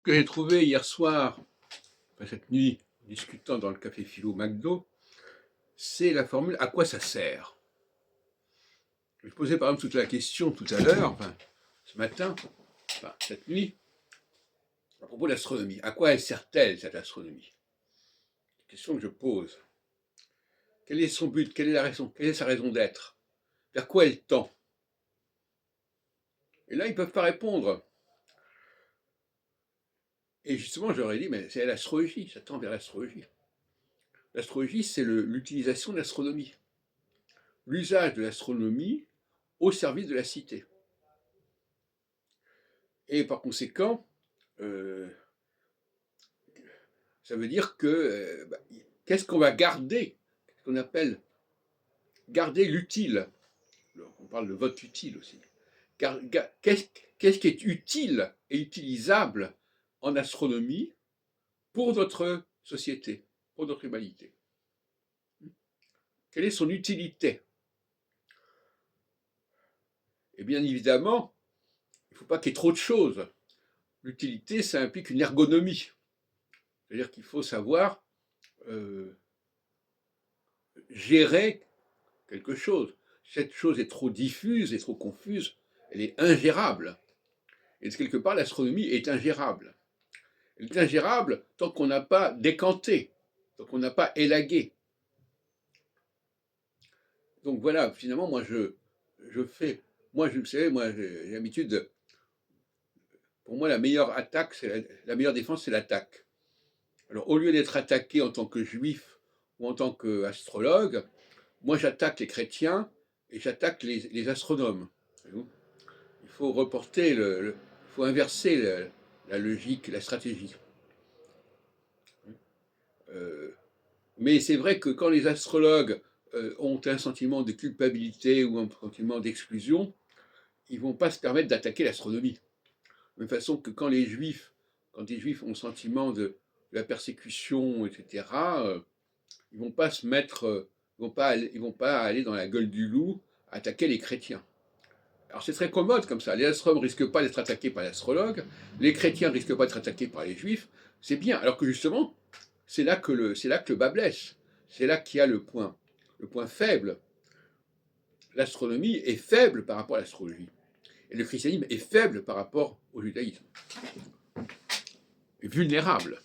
que j'ai trouvé hier soir, enfin cette nuit, en discutant dans le café philo McDo, c'est la formule « à quoi ça sert ?» Je posais par exemple toute la question tout à l'heure, enfin ce matin, enfin cette nuit, à propos de l'astronomie. À quoi elle sert-elle, cette astronomie? Question que je pose. Quel est son but? Quelle est la raison? Quelle est sa raison d'être? Vers quoi elle tend? Et là, ils ne peuvent pas répondre. Et justement, j'aurais dit, mais c'est l'astrologie, ça tend vers l'astrologie. L'astrologie, c'est l'utilisation de l'astronomie. L'usage de l'astronomie au service de la cité. Et par conséquent, ça veut dire que qu'est-ce qu'on va garder? Ce qu'on appelle garder l'utile. On parle de vote utile aussi. Qu'est-ce qui est utile et utilisable en astronomie pour notre société, pour notre humanité? Quelle est son utilité? Et bien évidemment, il ne faut pas qu'il y ait trop de choses. L'utilité, ça implique une ergonomie. C'est-à-dire qu'il faut savoir gérer quelque chose. Cette chose est trop diffuse et trop confuse, elle est ingérable. Et quelque part, l'astronomie est ingérable. Elle est ingérable tant qu'on n'a pas décanté, tant qu'on n'a pas élagué. Donc voilà, finalement, moi je fais, moi je sais, moi j'ai l'habitude, pour moi la meilleure attaque, la meilleure défense, c'est l'attaque. Alors au lieu d'être attaqué en tant que juif ou en tant qu'astrologue, moi j'attaque les chrétiens et j'attaque les astronomes. Il faut reporter, il faut inverser la logique, la stratégie. Mais c'est vrai que quand les astrologues ont un sentiment de culpabilité ou un sentiment d'exclusion, ils ne vont pas se permettre d'attaquer l'astronomie. De la même façon que quand les juifs ont le sentiment de la persécution, etc., ils ne vont pas se mettre, ils vont pas aller dans la gueule du loup attaquer les chrétiens. Alors c'est très commode comme ça, les astronomes ne risquent pas d'être attaqués par l'astrologue, les chrétiens ne risquent pas d'être attaqués par les juifs, c'est bien, alors que justement, c'est là que le bas blesse, c'est là qu'il y a le point faible. L'astronomie est faible par rapport à l'astrologie, et le christianisme est faible par rapport au judaïsme, est vulnérable.